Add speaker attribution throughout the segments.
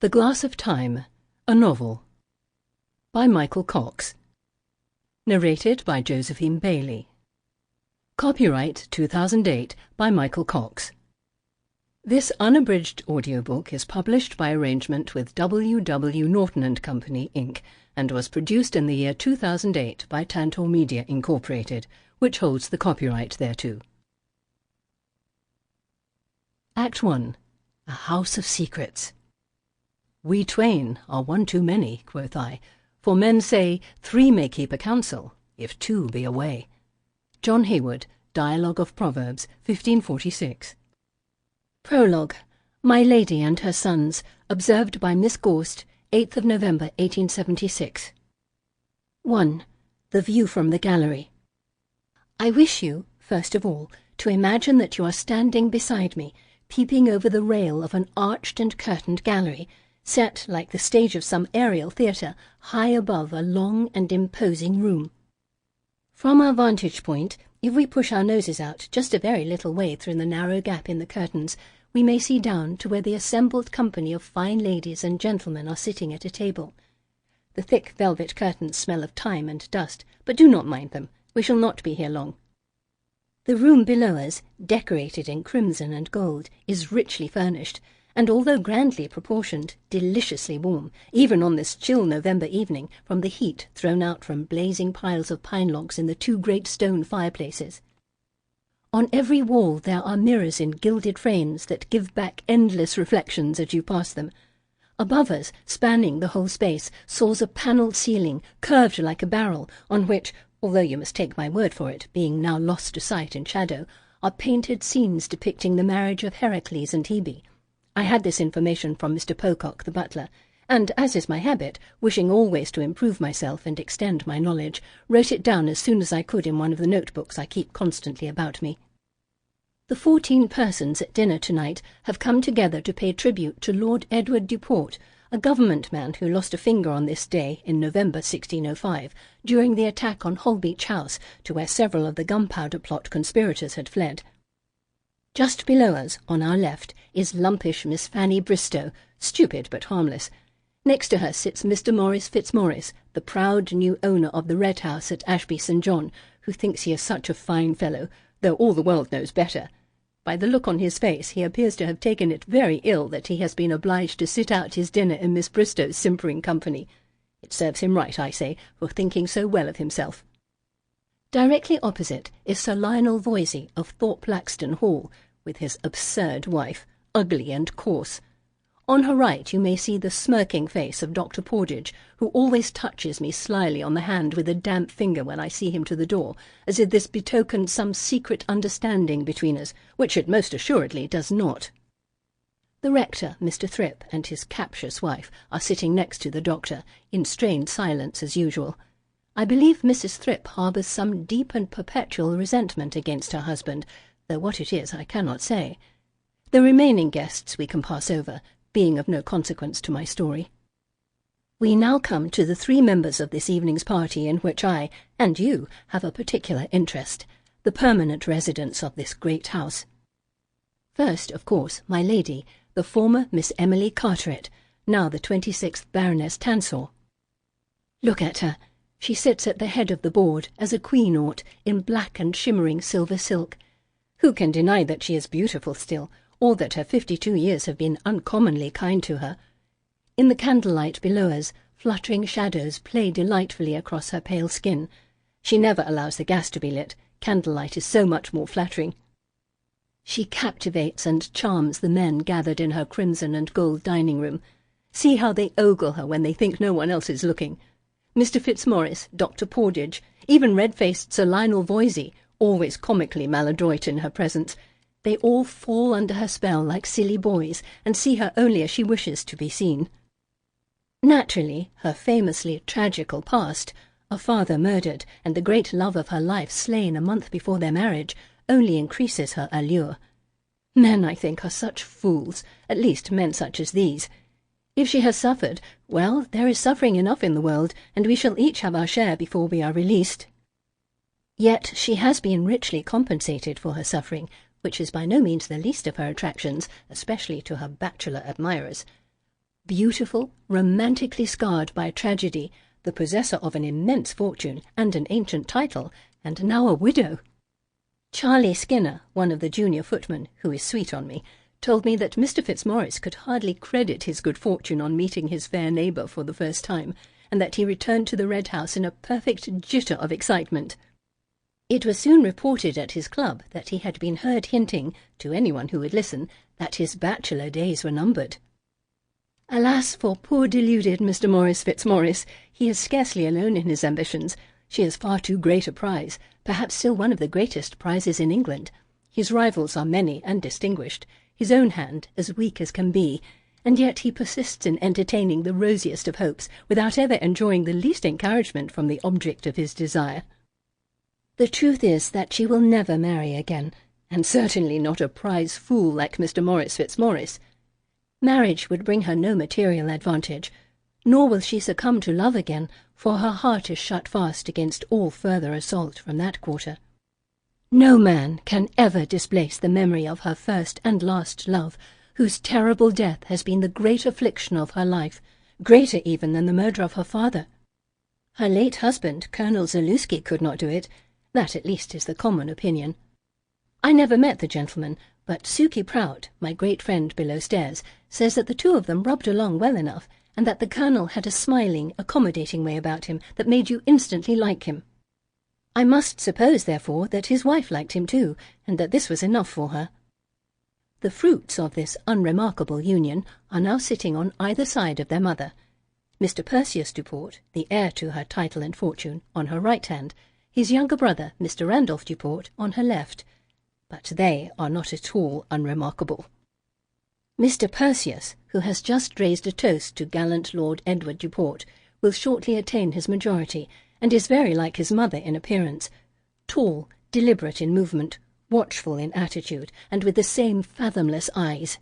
Speaker 1: The Glass of Time, a novel, by Michael Cox. Narrated by Josephine Bailey. Copyright 2008 by Michael Cox. This unabridged audiobook is published by arrangement with W. Norton & Company, Inc., and was produced in the year 2008 by Tantor Media, Incorporated, which holds the copyright thereto. Act 1. A House of Secrets. "We twain are one too many," quoth I, "for men say 3 may keep a council, if 2 be away." John Haywood, Dialogue of Proverbs, 1546. Prologue. My Lady and Her Sons, observed by Miss Gorst, 8th of November, 1876. 1. The View from the Gallery. I wish you, first of all, to imagine that you are standing beside me, peeping over the rail of an arched and curtained gallery, set like the stage of some aerial theatre, high above a long and imposing room. From our vantage point, if we push our noses out just a very little way through the narrow gap in the curtains, we may see down to where the assembled company of fine ladies and gentlemen are sitting at a table. The thick velvet curtains smell of time and dust, but do not mind them. We shall not be here long. The room below us, decorated in crimson and gold, is richly furnished, and although grandly proportioned, deliciously warm, even on this chill November evening, from the heat thrown out from blazing piles of pine logs in the 2 great stone fireplaces. On every wall there are mirrors in gilded frames that give back endless reflections as you pass them. Above us, spanning the whole space, soars a panelled ceiling, curved like a barrel, on which, although you must take my word for it, being now lost to sight in shadow, are painted scenes depicting the marriage of Heracles and Hebe. I had this information from Mr. Pocock, the butler, and, as is my habit, wishing always to improve myself and extend my knowledge, wrote it down as soon as I could in one of the notebooks I keep constantly about me. The 14 persons at dinner tonight have come together to pay tribute to Lord Edward Duport, a government man who lost a finger on this day in November 1605, during the attack on Holbeach House, to where several of the Gunpowder Plot conspirators had fled. Just below us, on our left, is lumpish Miss Fanny Bristow, stupid but harmless. Next to her sits Mr. Maurice Fitzmaurice, the proud new owner of the Red House at Ashby St. John, who thinks he is such a fine fellow, though all the world knows better. By the look on his face, he appears to have taken it very ill that he has been obliged to sit out his dinner in Miss Bristow's simpering company. It serves him right, I say, for thinking so well of himself. Directly opposite is Sir Lionel Voysey of Thorpe Laxton Hall, with his absurd wife, ugly and coarse. On her right you may see the smirking face of Dr. Portage, who always touches me slyly on the hand with a damp finger when I see him to the door, as if this betokened some secret understanding between us, which it most assuredly does not. The rector, Mr. Thrip, and his captious wife are sitting next to the doctor, in strained silence as usual. I believe Mrs. Thrip harbours some deep and perpetual resentment against her husband, though what it is I cannot say. The remaining guests we can pass over, being of no consequence to my story. We now come to the 3 members of this evening's party in which I, and you, have a particular interest, the permanent residents of this great house. First, of course, my lady, the former Miss Emily Carteret, now the 26th Baroness Tansor. Look at her. She sits at the head of the board, as a queen ought, in black and shimmering silver silk. Who can deny that she is beautiful still, or that her 52 years have been uncommonly kind to her? In the candlelight below us, fluttering shadows play delightfully across her pale skin. She never allows the gas to be lit. Candlelight is so much more flattering. She captivates and charms the men gathered in her crimson and gold dining-room. See how they ogle her when they think no one else is looking. Mr. Fitzmaurice, Dr. Portage, even red-faced Sir Lionel Voysey, always comically maladroit in her presence, they all fall under her spell like silly boys, and see her only as she wishes to be seen. Naturally, her famously tragical past, a father murdered and the great love of her life slain a month before their marriage, only increases her allure. Men, I think, are such fools, at least men such as these. If she has suffered, well, there is suffering enough in the world, and we shall each have our share before we are released. Yet she has been richly compensated for her suffering, which is by no means the least of her attractions, especially to her bachelor admirers. Beautiful, romantically scarred by tragedy, the possessor of an immense fortune and an ancient title, and now a widow. Charlie Skinner, one of the junior footmen, who is sweet on me, told me that Mr. Fitzmaurice could hardly credit his good fortune on meeting his fair neighbour for the first time, and that he returned to the Red House in a perfect jitter of excitement. It was soon reported at his club that he had been heard hinting, to anyone who would listen, that his bachelor days were numbered. Alas for poor deluded Mr. Maurice Fitzmaurice! He is scarcely alone in his ambitions. She is far too great a prize, perhaps still one of the greatest prizes in England. His rivals are many and distinguished, his own hand as weak as can be, and yet he persists in entertaining the rosiest of hopes, without ever enjoying the least encouragement from the object of his desire. The truth is that she will never marry again, and certainly not a prize fool like Mr. Maurice Fitzmaurice. Marriage would bring her no material advantage, nor will she succumb to love again, for her heart is shut fast against all further assault from that quarter. No man can ever displace the memory of her first and last love, whose terrible death has been the great affliction of her life, greater even than the murder of her father. Her late husband, Colonel Zaluski, could not do it. That at least is the common opinion. I never met the gentleman, but Suki Prout, my great friend below stairs, says that the two of them rubbed along well enough, and that the Colonel had a smiling, accommodating way about him that made you instantly like him. I must suppose, therefore, that his wife liked him too, and that this was enough for her. The fruits of this unremarkable union are now sitting on either side of their mother. Mr. Perseus Duport, the heir to her title and fortune, on her right hand, his younger brother, Mr. Randolph Duport, on her left. But they are not at all unremarkable. Mr. Perseus, who has just raised a toast to gallant Lord Edward Duport, will shortly attain his majority, and is very like his mother in appearance, tall, deliberate in movement, watchful in attitude, and with the same fathomless eyes.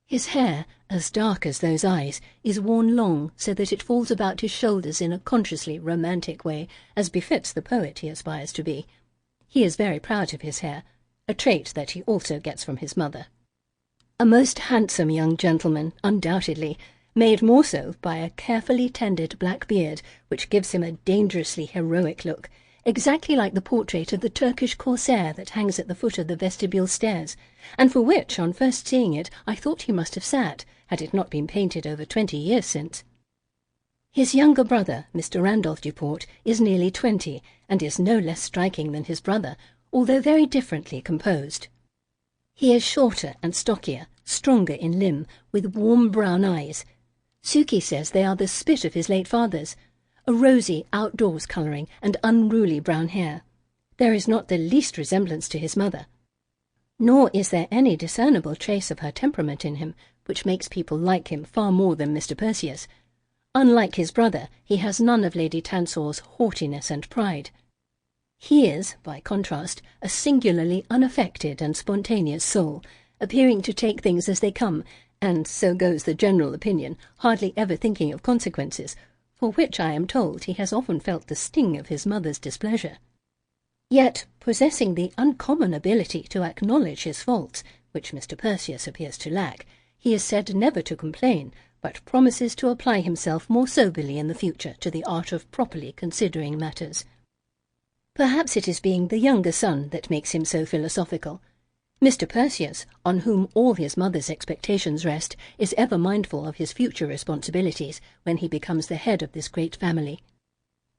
Speaker 1: His hair, as dark as those eyes, is worn long so that it falls about his shoulders in a consciously romantic way, as befits the poet he aspires to be. He is very proud of his hair, a trait that he also gets from his mother. A most handsome young gentleman, undoubtedly, made more so by a carefully tended black beard, which gives him a dangerously heroic look, exactly like the portrait of the Turkish corsair that hangs at the foot of the vestibule stairs, and for which, on first seeing it, I thought he must have sat, had it not been painted over 20 years since. His younger brother, Mr. Randolph Duport, is nearly 20, and is no less striking than his brother, although very differently composed. He is shorter and stockier, stronger in limb, with warm brown eyes. Suki says they are the spit of his late father's, a rosy outdoors colouring and unruly brown hair. There is not the least resemblance to his mother. Nor is there any discernible trace of her temperament in him, which makes people like him far more than Mr. Perseus. Unlike his brother, he has none of Lady Tansor's haughtiness and pride. He is, by contrast, a singularly unaffected and spontaneous soul, appearing to take things as they come, and, so goes the general opinion, hardly ever thinking of consequences, for which I am told he has often felt the sting of his mother's displeasure. Yet, possessing the uncommon ability to acknowledge his faults, which Mr. Perseus appears to lack, he is said never to complain, but promises to apply himself more soberly in the future to the art of properly considering matters. Perhaps it is being the younger son that makes him so philosophical. Mr. Perseus, on whom all his mother's expectations rest, is ever mindful of his future responsibilities when he becomes the head of this great family.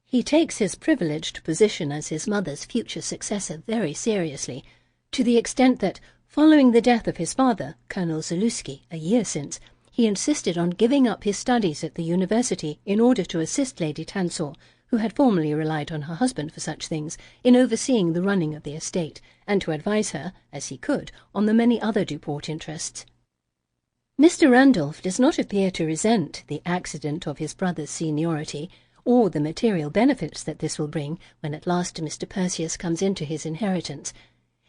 Speaker 1: He takes his privileged position as his mother's future successor very seriously, to the extent that, following the death of his father, Colonel Zaluski, a year since, he insisted on giving up his studies at the university in order to assist Lady Tansor, who had formerly relied on her husband for such things, in overseeing the running of the estate, and to advise her, as he could, on the many other Duport interests. Mr. Randolph does not appear to resent the accident of his brother's seniority, or the material benefits that this will bring when at last Mr. Perseus comes into his inheritance.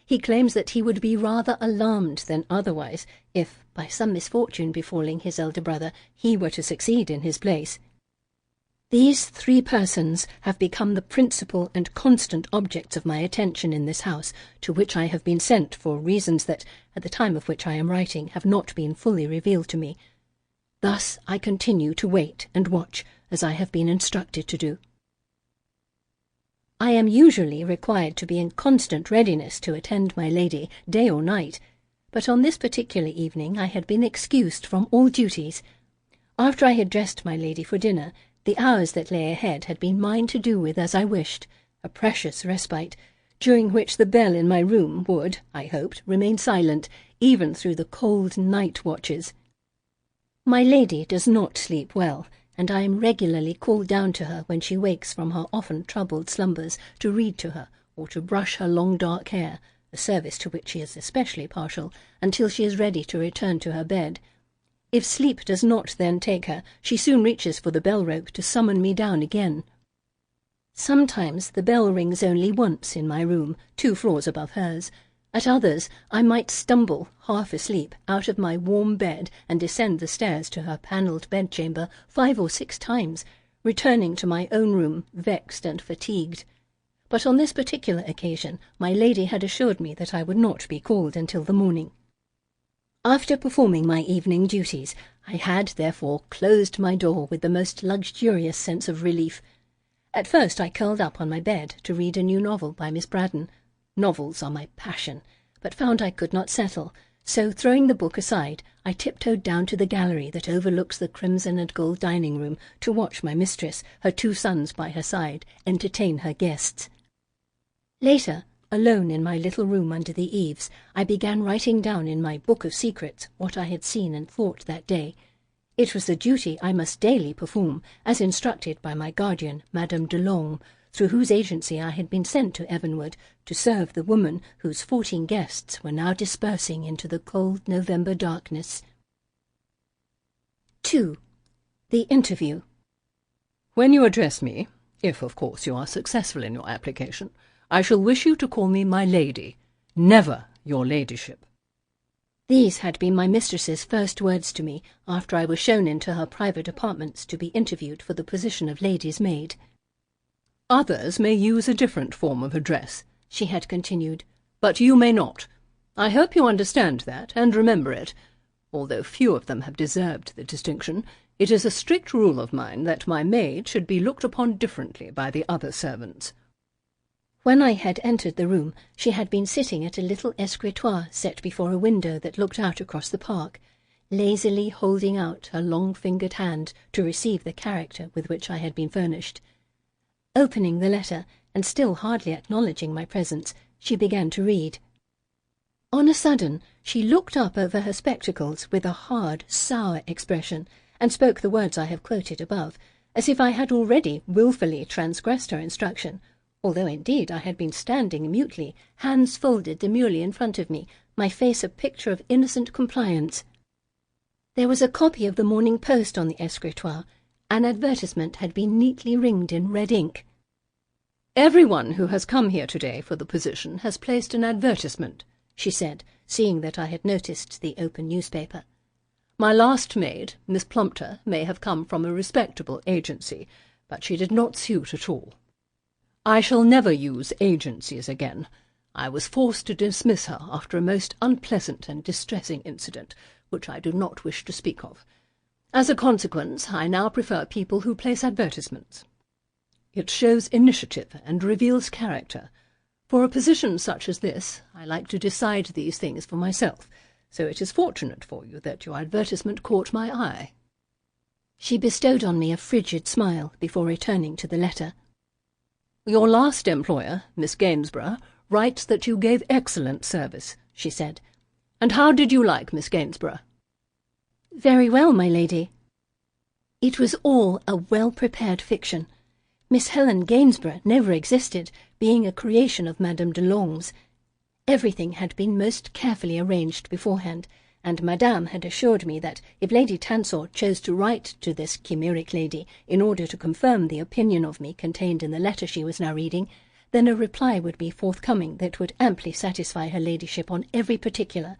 Speaker 1: He claims that he would be rather alarmed than otherwise if, by some misfortune befalling his elder brother, he were to succeed in his place. These three persons have become the principal and constant objects of my attention in this house, to which I have been sent for reasons that, at the time of which I am writing, have not been fully revealed to me. Thus I continue to wait and watch, as I have been instructed to do. I am usually required to be in constant readiness to attend my lady, day or night, but on this particular evening I had been excused from all duties. After I had dressed my lady for dinner, the hours that lay ahead had been mine to do with as I wished, a precious respite, during which the bell in my room would, I hoped, remain silent, even through the cold night watches. My lady does not sleep well, and I am regularly called down to her when she wakes from her often troubled slumbers to read to her, or to brush her long dark hair, a service to which she is especially partial, until she is ready to return to her bed. If sleep does not then take her, she soon reaches for the bell-rope to summon me down again. Sometimes the bell rings only once in my room, 2 floors above hers. At others I might stumble, half asleep, out of my warm bed and descend the stairs to her panelled bedchamber 5 or 6 times, returning to my own room vexed and fatigued. But on this particular occasion my lady had assured me that I would not be called until the morning. After performing my evening duties, I had, therefore, closed my door with the most luxurious sense of relief. At first I curled up on my bed to read a new novel by Miss Braddon. Novels are my passion, but found I could not settle, so throwing the book aside, I tiptoed down to the gallery that overlooks the crimson and gold dining-room to watch my mistress, her 2 sons by her side, entertain her guests. Later, alone in my little room under the eaves, I began writing down in my book of secrets what I had seen and thought that day. It was a duty I must daily perform, as instructed by my guardian, Madame de Long, through whose agency I had been sent to Evenwood to serve the woman whose 14 guests were now dispersing into the cold November darkness. 2. The interview.
Speaker 2: When you address me, if of course you are successful in your application, I shall wish you to call me my lady, never your ladyship.
Speaker 1: These had been my mistress's first words to me after I was shown into her private apartments to be interviewed for the position of lady's maid.
Speaker 2: Others may use a different form of address, she had continued, but you may not. I hope you understand that, and remember it. Although few of them have deserved the distinction, it is a strict rule of mine that my maid should be looked upon differently by the other servants.
Speaker 1: When I had entered the room, she had been sitting at a little escritoire set before a window that looked out across the park, lazily holding out her long-fingered hand to receive the character with which I had been furnished. Opening the letter, and still hardly acknowledging my presence, she began to read. On a sudden, she looked up over her spectacles with a hard, sour expression, and spoke the words I have quoted above, as if I had already wilfully transgressed her instruction, although indeed I had been standing mutely, hands folded demurely in front of me, my face a picture of innocent compliance. There was a copy of the Morning Post on the escritoire. An advertisement had been neatly ringed in red ink.
Speaker 2: "Everyone who has come here today for the position has placed an advertisement," she said, seeing that I had noticed the open newspaper. "My last maid, Miss Plumptre, may have come from a respectable agency, but she did not suit at all. I shall never use agencies again. I was forced to dismiss her after a most unpleasant and distressing incident, which I do not wish to speak of. As a consequence, I now prefer people who place advertisements. It shows initiative and reveals character. For a position such as this, I like to decide these things for myself, so it is fortunate for you that your advertisement caught my eye."
Speaker 1: She bestowed on me a frigid smile before returning to the letter.
Speaker 2: "Your last employer, Miss Gainsborough, writes that you gave excellent service," she said. "And how did you like Miss Gainsborough?"
Speaker 1: "Very well, my lady." It was all a well-prepared fiction. Miss Helen Gainsborough never existed, being a creation of Madame de Long's. Everything had been most carefully arranged beforehand, and Madame had assured me that if Lady Tansor chose to write to this chimeric lady in order to confirm the opinion of me contained in the letter she was now reading, then a reply would be forthcoming that would amply satisfy her ladyship on every particular.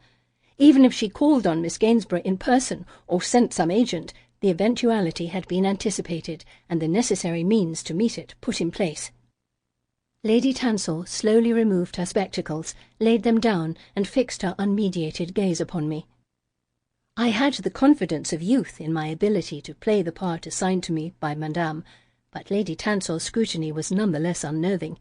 Speaker 1: Even if she called on Miss Gainsborough in person, or sent some agent, the eventuality had been anticipated, and the necessary means to meet it put in place. Lady Tansor slowly removed her spectacles, laid them down, and fixed her unmediated gaze upon me.
Speaker 2: I had the confidence of youth in my ability to play the part assigned to me by Madame, but Lady Tansor's scrutiny was none the less unnerving.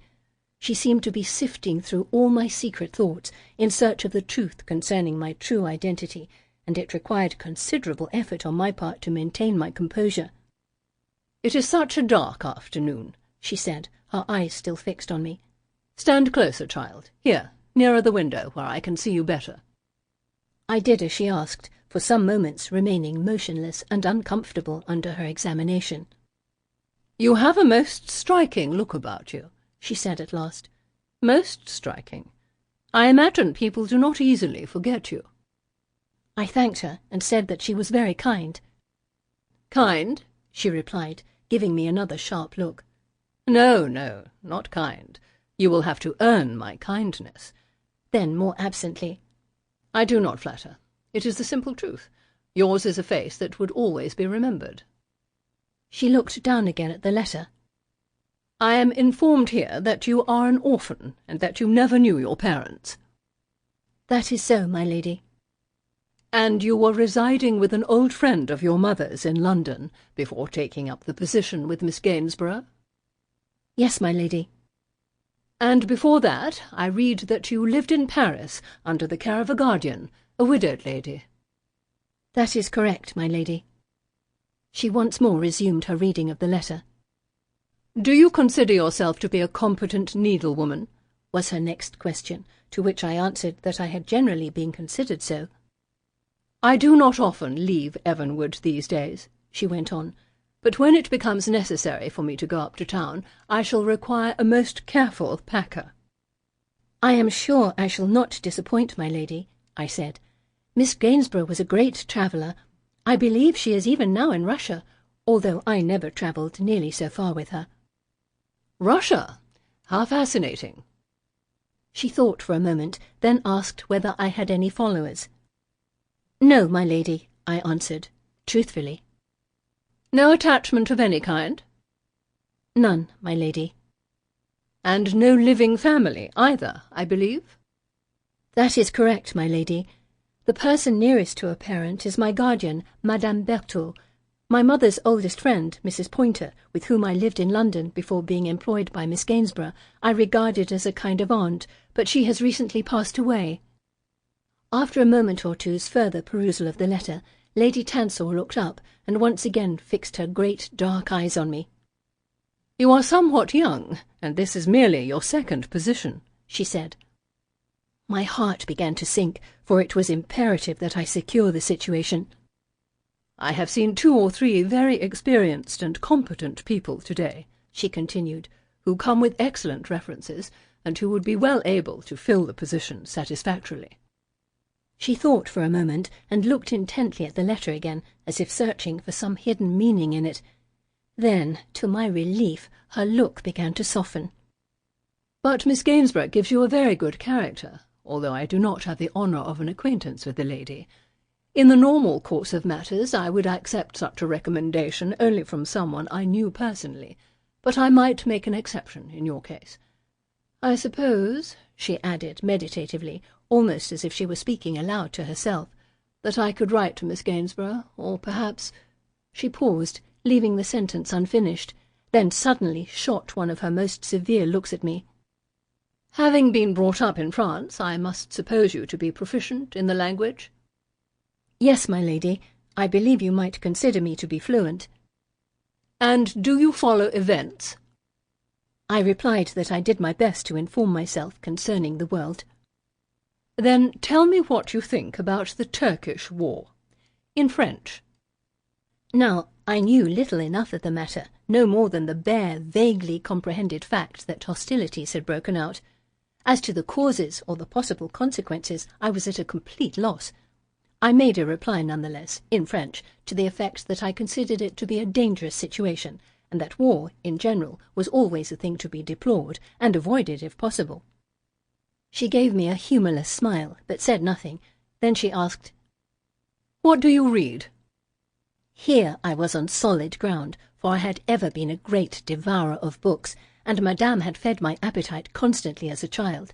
Speaker 2: She seemed to be sifting through all my secret thoughts in search of the truth concerning my true identity, and it required considerable effort on my part to maintain my composure.
Speaker 1: "It is such a dark afternoon," she said, her eyes still fixed on me. "Stand closer, child. Here, nearer the window, where I can see you better."
Speaker 2: I did as she asked, for some moments remaining motionless and uncomfortable under her examination.
Speaker 1: "You have a most striking look about you," she said at last. "Most striking. I imagine people do not easily forget you."
Speaker 2: I thanked her and said that she was very kind.
Speaker 1: "Kind?" she replied, giving me another sharp look. "No, no, not kind. You will have to earn my kindness."
Speaker 2: Then, more absently,
Speaker 1: "I do not flatter. It is the simple truth. Yours is a face that would always be remembered."
Speaker 2: She looked down again at the letter.
Speaker 1: "I am informed here that you are an orphan, and that you never knew your parents."
Speaker 2: "That is so, my lady."
Speaker 1: "And you were residing with an old friend of your mother's in London before taking up the position with Miss Gainsborough?"
Speaker 2: "Yes, my lady."
Speaker 1: "And before that, I read that you lived in Paris under the care of a guardian, a widowed lady."
Speaker 2: "That is correct, my lady." She once more resumed her reading of the letter.
Speaker 1: "Do you consider yourself to be a competent needlewoman?"
Speaker 2: was her next question, to which I answered that I had generally been considered so.
Speaker 1: "I do not often leave Evenwood these days," she went on, "but when it becomes necessary for me to go up to town, I shall require a most careful packer."
Speaker 2: "I am sure I shall not disappoint my lady," I said. "Miss Gainsborough was a great traveller. I believe she is even now in Russia, although I never travelled nearly so far with her."
Speaker 1: "Russia? How fascinating!"
Speaker 2: She thought for a moment, then asked whether I had any followers. "No, my lady," I answered, truthfully.
Speaker 1: "No attachment of any kind?"
Speaker 2: "None, my lady."
Speaker 1: "And no living family either, I believe?"
Speaker 2: "That is correct, my lady. The person nearest to a parent is my guardian, Madame Berthaud, my mother's oldest friend, Mrs. Pointer, with whom I lived in London before being employed by Miss Gainsborough. I regarded as a kind of aunt, but she has recently passed away." After a moment or two's further perusal of the letter, Lady Tansor looked up and once again fixed her great dark eyes on me.
Speaker 1: "You are somewhat young, and this is merely your second position," she said.
Speaker 2: My heart began to sink, for it was imperative that I secure the situation.
Speaker 1: "I have seen 2 or 3 very experienced and competent people today," she continued, "who come with excellent references, and who would be well able to fill the position satisfactorily."
Speaker 2: She thought for a moment, and looked intently at the letter again, as if searching for some hidden meaning in it. Then, to my relief, her look began to soften.
Speaker 1: "But Miss Gainsborough gives you a very good character, although I do not have the honour of an acquaintance with the lady. In the normal course of matters, I would accept such a recommendation only from someone I knew personally, but I might make an exception in your case. I suppose," she added meditatively, almost as if she were speaking aloud to herself, "that I could write to Miss Gainsborough, or perhaps—" She paused, leaving the sentence unfinished, then suddenly shot one of her most severe looks at me. "Having been brought up in France, I must suppose you to be proficient in the language?"
Speaker 2: "Yes, my lady. I believe you might consider me to be fluent."
Speaker 1: "And do you follow events?"
Speaker 2: I replied that I did my best to inform myself concerning the world.
Speaker 1: "Then tell me what you think about the Turkish war, in French."
Speaker 2: Now, I knew little enough of the matter, no more than the bare, vaguely comprehended fact that hostilities had broken out. As to the causes or the possible consequences, I was at a complete loss. I made a reply nonetheless, in French, to the effect that I considered it to be a dangerous situation, and that war, in general, was always a thing to be deplored, and avoided if possible. She gave me a humourless smile, but said nothing. Then she asked,
Speaker 1: "What do you read?"
Speaker 2: Here I was on solid ground, for I had ever been a great devourer of books, and Madame had fed my appetite constantly as a child.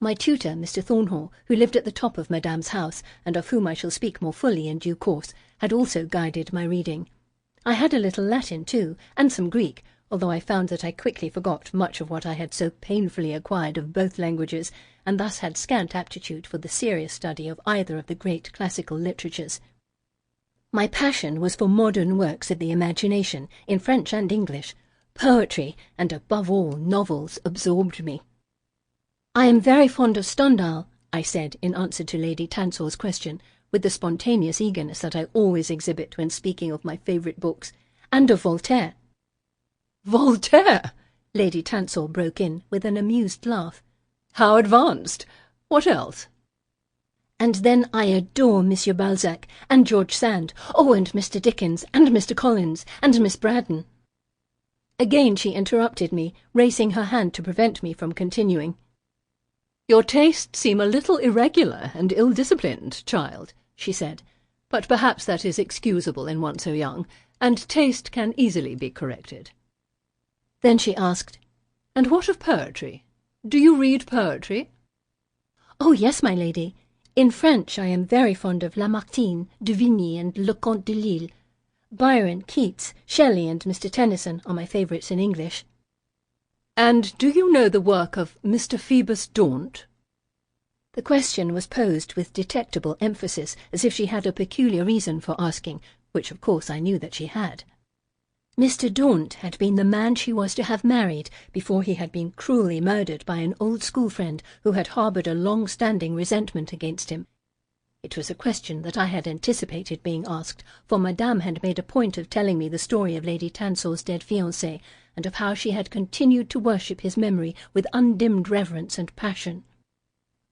Speaker 2: My tutor, Mr. Thornhall, who lived at the top of Madame's house, and of whom I shall speak more fully in due course, had also guided my reading. I had a little Latin too, and some Greek, although I found that I quickly forgot much of what I had so painfully acquired of both languages, and thus had scant aptitude for the serious study of either of the great classical literatures. My passion was for modern works of the imagination, in French and English. Poetry, and above all novels, absorbed me. "I am very fond of Stendhal," I said in answer to Lady Tansor's question, with the spontaneous eagerness that I always exhibit when speaking of my favourite books, "and of Voltaire."
Speaker 1: "Voltaire!"
Speaker 2: Lady Tansor broke in, with an amused laugh.
Speaker 1: "How advanced! What else?"
Speaker 2: "And then I adore Monsieur Balzac, and George Sand, oh, and Mr. Dickens, and Mr. Collins, and Miss Braddon." Again she interrupted me, raising her hand to prevent me from continuing.
Speaker 1: "Your tastes seem a little irregular and ill-disciplined, child," she said, "but perhaps that is excusable in one so young, and taste can easily be corrected."
Speaker 2: Then she asked,
Speaker 1: "And what of poetry? Do you read poetry?"
Speaker 2: "Oh, yes, my lady. In French I am very fond of Lamartine, de Vigny, and Le Comte de Lille. Byron, Keats, Shelley, and Mr. Tennyson are my favourites in English."
Speaker 1: "And do you know the work of Mr. Phoebus Daunt?"
Speaker 2: The question was posed with detectable emphasis, as if she had a peculiar reason for asking, which of course I knew that she had. Mr. Daunt had been the man she was to have married before he had been cruelly murdered by an old school friend who had harboured a long-standing resentment against him. It was a question that I had anticipated being asked, for Madame had made a point of telling me the story of Lady Tansor's dead fiancé, and of how she had continued to worship his memory with undimmed reverence and passion.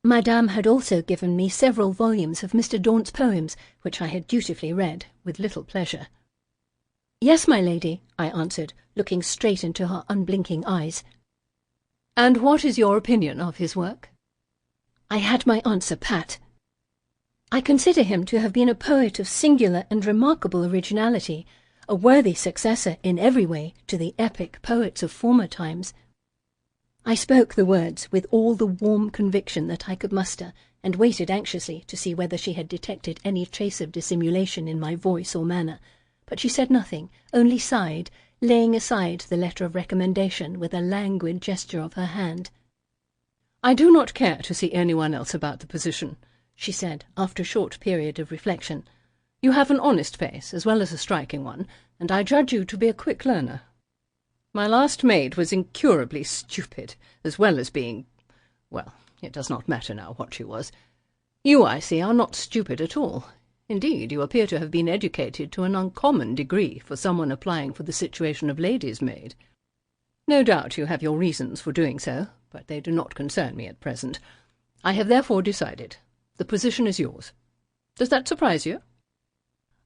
Speaker 2: Madame had also given me several volumes of Mr. Daunt's poems, which I had dutifully read, with little pleasure. "Yes, my lady," I answered, looking straight into her unblinking eyes.
Speaker 1: "And what is your opinion of his work?"
Speaker 2: I had my answer pat. "I consider him to have been a poet of singular and remarkable originality, a worthy successor in every way to the epic poets of former times." I spoke the words with all the warm conviction that I could muster, and waited anxiously to see whether she had detected any trace of dissimulation in my voice or manner, but she said nothing, only sighed, laying aside the letter of recommendation with a languid gesture of her hand.
Speaker 1: "I do not care to see anyone else about the position," she said, after a short period of reflection. "You have an honest face, as well as a striking one, and I judge you to be a quick learner. My last maid was incurably stupid, as well as being... well, it does not matter now what she was. You, I see, are not stupid at all. Indeed, you appear to have been educated to an uncommon degree for someone applying for the situation of lady's maid. No doubt you have your reasons for doing so, but they do not concern me at present. I have therefore decided. The position is yours. Does that surprise you?"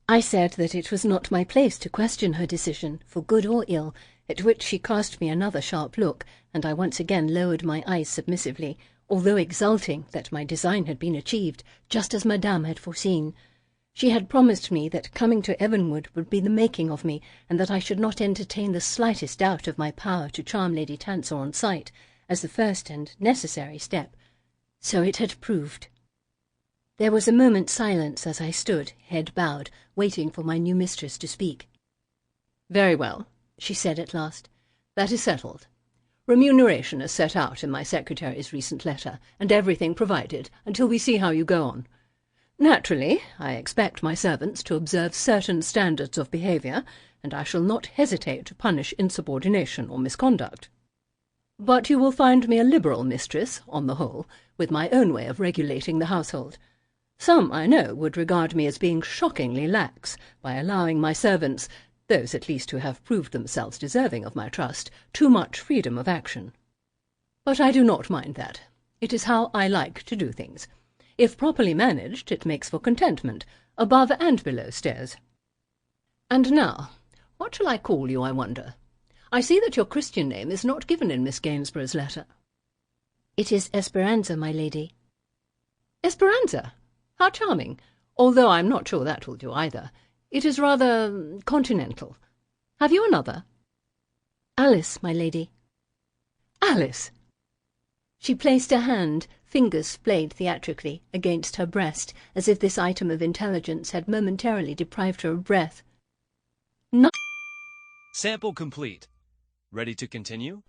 Speaker 2: I said that it was not my place to question her decision, for good or ill, at which she cast me another sharp look, and I once again lowered my eyes submissively, although exulting that my design had been achieved, just as Madame had foreseen. She had promised me that coming to Evenwood would be the making of me, and that I should not entertain the slightest doubt of my power to charm Lady Tansor on sight, as the first and necessary step. So it had proved. There was a moment's silence as I stood, head bowed, waiting for my new mistress to speak.
Speaker 1: "Very well," she said at last. "That is settled. Remuneration is set out in my secretary's recent letter, and everything provided, until we see how you go on. Naturally, I expect my servants to observe certain standards of behaviour, and I shall not hesitate to punish insubordination or misconduct. But you will find me a liberal mistress, on the whole, with my own way of regulating the household. Some, I know, would regard me as being shockingly lax by allowing my servants, those at least who have proved themselves deserving of my trust, too much freedom of action. But I do not mind that. It is how I like to do things. If properly managed, it makes for contentment, above and below stairs. And now, what shall I call you, I wonder? I see that your Christian name is not given in Miss Gainsborough's letter."
Speaker 2: "It is Esperanza, my lady."
Speaker 1: "Esperanza? How charming, although I am not sure that will do either. It is rather continental. Have you another?"
Speaker 2: "Alice, my lady."
Speaker 1: "Alice!"
Speaker 2: She placed a hand, fingers splayed theatrically against her breast, as if this item of intelligence had momentarily deprived her of breath.
Speaker 3: Sample complete. Ready to continue?